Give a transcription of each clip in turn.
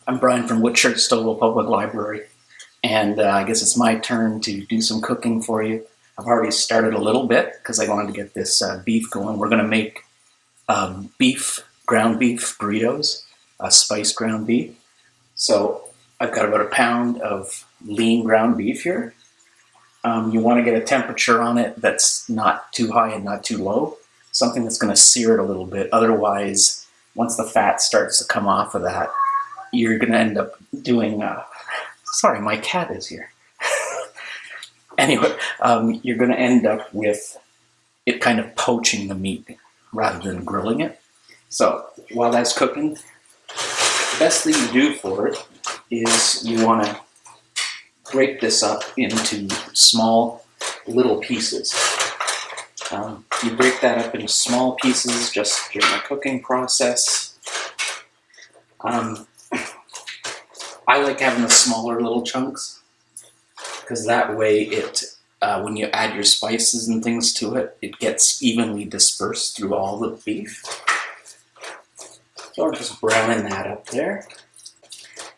I'm Brian from Woodchurch-Stouffville Public Library, and I guess it's my turn to do some cooking for you. I've already started a little bit because I wanted to get this beef going. We're going to make ground beef burritos, spiced ground beef. So I've got about a pound of lean ground beef here. You want to get a temperature on it that's not too high and not too low, something that's going to sear it a little bit. Otherwise, once the fat starts to come off of that, you're going to end up doing, sorry, my cat is here. Anyway, you're going to end up with it kind of poaching the meat rather than grilling it. So while that's cooking, the best thing to do for it is you want to break this up into small little pieces. You break that up into small pieces just during the cooking process. I like having the smaller little chunks because that way it, when you add your spices and things to it, it gets evenly dispersed through all the beef. So we're just browning that up there.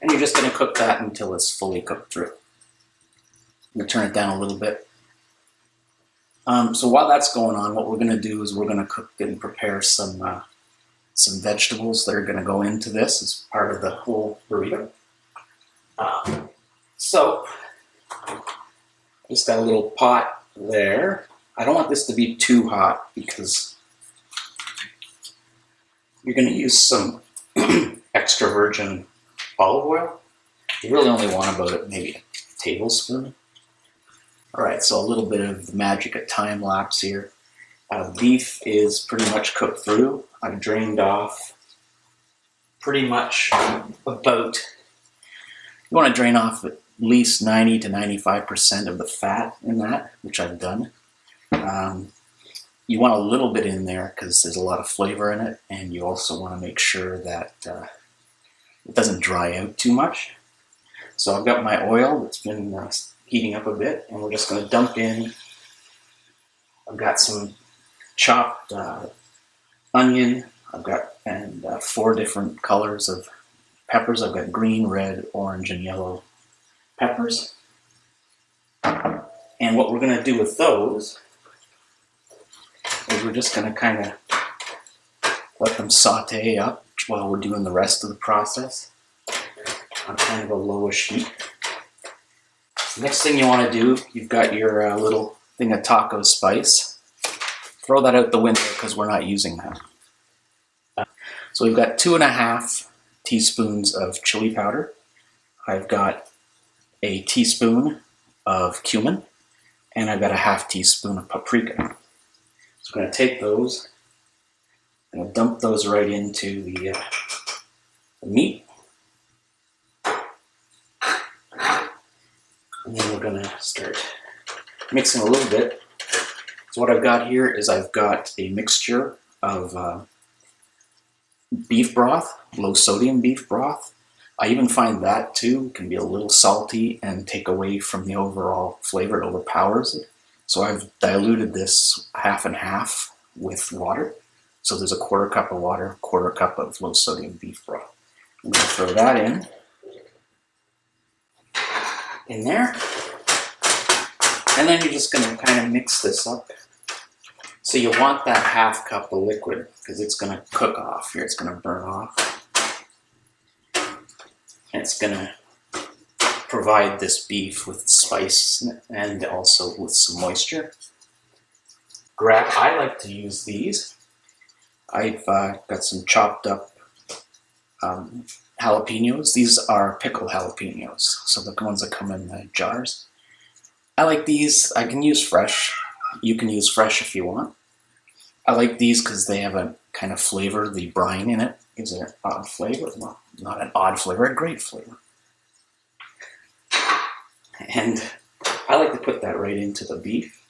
And you're just going to cook that until it's fully cooked through. I'm going to turn it down a little bit. So while that's going on, what we're going to do is we're going to cook and prepare some vegetables that are going to go into this as part of the whole burrito. So just got a little pot there. I don't want this to be too hot because you're going to use some extra virgin olive oil. You really only want about maybe a tablespoon. All right, so a little bit of the magic of time lapse here. Beef is pretty much cooked through. I've drained off pretty much about, you want to drain off at least 90 to 95% of the fat in that, which I've done. You want a little bit in there because there's a lot of flavor in it, and you also want to make sure that it doesn't dry out too much. So I've got my oil that's been heating up a bit, and we're just going to dump in. I've got some chopped onion. I've got 4 different colors of peppers. I've got green, red, orange, and yellow peppers. And what we're going to do with those is we're just going to kind of let them saute up while we're doing the rest of the process on kind of a lowish heat. The next thing you want to do, you've got your little thing of taco spice. Throw that out the window because we're not using that. So we've got 2.5 teaspoons of chili powder. I've got a teaspoon of cumin, and I've got a half teaspoon of paprika. So we're going to take those and dump those right into the meat. And then we're going to start mixing a little bit. So what I've got here is I've got a mixture of beef broth, low sodium beef broth. I even find that too can be a little salty and take away from the overall flavor. It overpowers it. So I've diluted this half and half with water. So there's a 1/4 cup of water, 1/4 cup of low sodium beef broth. I'm going to throw that in there. And then you're just going to kind of mix this up. So you want that 1/2 cup of liquid because it's going to cook off here. It's going to burn off. And it's going to provide this beef with spice and also with some moisture. I like to use these. I've got some chopped up jalapenos. These are pickled jalapenos, so the ones that come in the jars. I like these. I can use fresh. You can use fresh if you want. I like these because they have a kind of flavor. The brine in it gives it an odd flavor. Well, not an odd flavor, a great flavor. And I like to put that right into the beef.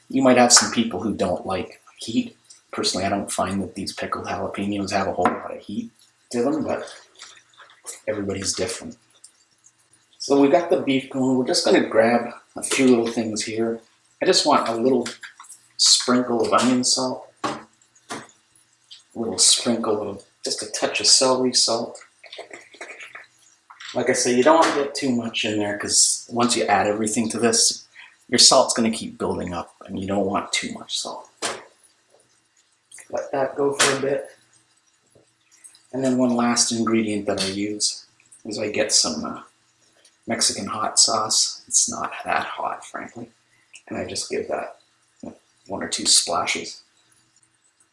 You might have some people who don't like heat. Personally, I don't find that these pickled jalapenos have a whole lot of heat to them, but everybody's different. So we got the beef going. We're just going to grab a few little things here. I just want a little sprinkle of onion salt, a little sprinkle of just a touch of celery salt, Like I say, you don't want to get too much in there because once you add everything to this, your salt's going to keep building up and you don't want too much salt. Let that go for a bit. And then one last ingredient that I use is I get some Mexican hot sauce. It's not that hot, frankly. And I just give that 1 or 2 splashes.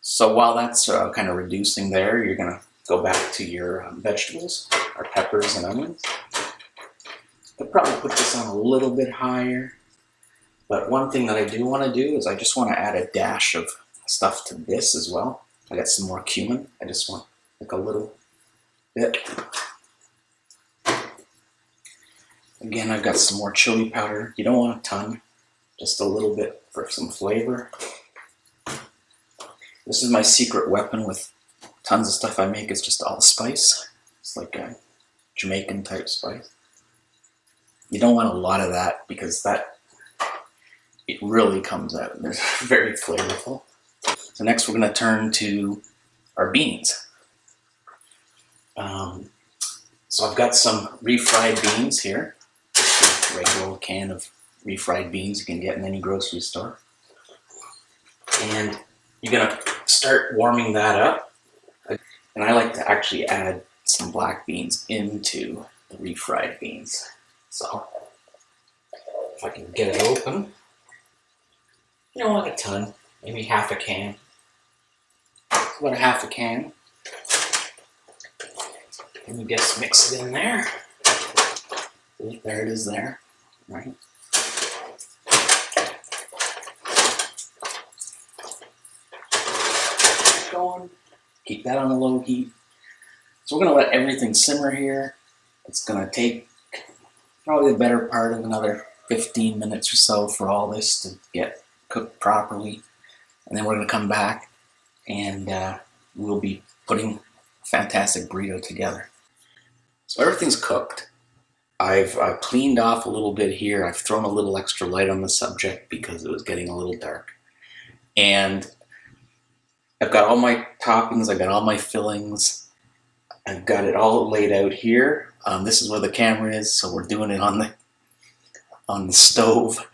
So while that's kind of reducing there, you're going to go back to your vegetables, or peppers and onions. I'll probably put this on a little bit higher. But one thing that I do want to do is I just want to add a dash of stuff to this as well. I got some more cumin. I just want like a little bit. Again, I've got some more chili powder. You don't want a ton, just a little bit for some flavor. This is my secret weapon with tons of stuff I make. It's just allspice. It's like a Jamaican type spice. You don't want a lot of that because it really comes out and it's very flavorful. So next we're going to turn to our beans. So I've got some refried beans here. Just a regular old can of refried beans you can get in any grocery store. And you're going to start warming that up. And I like to actually add some black beans into the refried beans. So if I can get it open, you don't want a ton, maybe half a can. About a half a can. And you just mix it in there. There it is there, right? Keep going. Keep that on a low heat. So we're going to let everything simmer here. It's going to take probably the better part of another 15 minutes or so for all this to get cooked properly. And then we're going to come back and we'll be putting a fantastic burrito together. So everything's cooked. I've cleaned off a little bit here. I've thrown a little extra light on the subject because it was getting a little dark. And I've got all my toppings, I've got all my fillings. I've got it all laid out here. This is where the camera is, so we're doing it on the stove.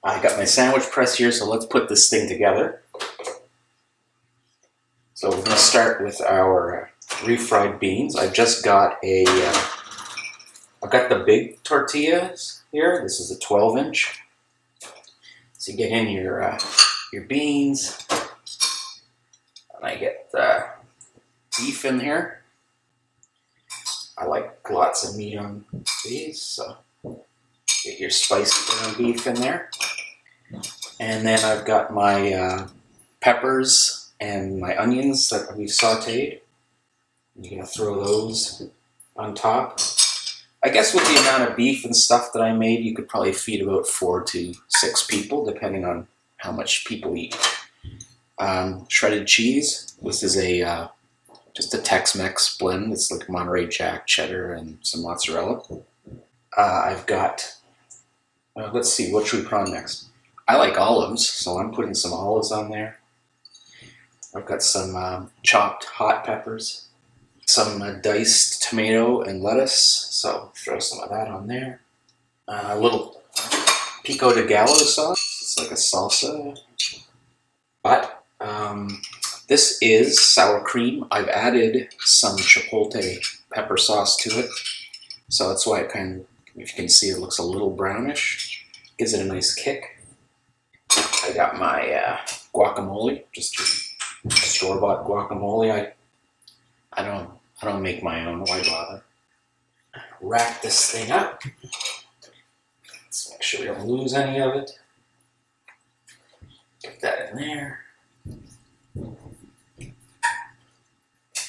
I got my sandwich press here, so let's put this thing together. So we're going to start with our refried beans. I've just got I've got the big tortillas here. This is a 12-inch. So you get in your beans. And I get beef in here. I like lots of meat on these, so get your spicy ground beef in there. And then I've got my peppers and my onions that we've sauteed. You're going to throw those on top. I guess with the amount of beef and stuff that I made, you could probably feed about 4 to 6 people, depending on how much people eat. Shredded cheese. This is just a Tex Mex blend. It's like Monterey Jack, cheddar, and some mozzarella. I've got, let's see, what should we put on next? I like olives, so I'm putting some olives on there. I've got some chopped hot peppers, some diced tomato and lettuce, so throw some of that on there. A little Pico de Gallo sauce. It's like a salsa. But this is sour cream. I've added some chipotle pepper sauce to it. So that's why it kind of, if you can see, it looks a little brownish. Gives it a nice kick. I got my guacamole, just store-bought guacamole. I don't make my own. Why bother? Wrap this thing up. Let's make sure we don't lose any of it. Get that in there. Get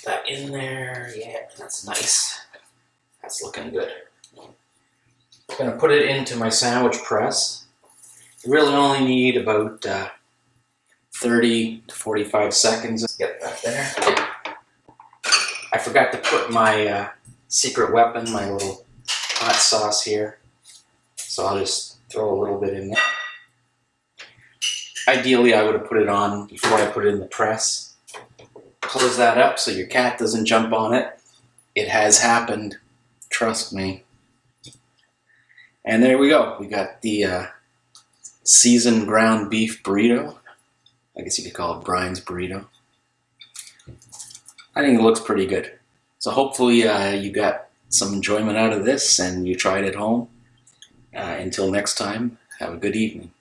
that in there. Yeah, that's nice. That's looking good. I'm going to put it into my sandwich press. You really only need about 30 to 45 seconds. Let's get that there. I forgot to put my secret weapon, my little hot sauce here. So I'll just throw a little bit in there. Ideally, I would have put it on before I put it in the press. Close that up so your cat doesn't jump on it. It has happened. Trust me. And there we go. We got the seasoned ground beef burrito. I guess you could call it Brian's burrito. I think it looks pretty good. So hopefully you got some enjoyment out of this and you try it at home. Until next time, have a good evening.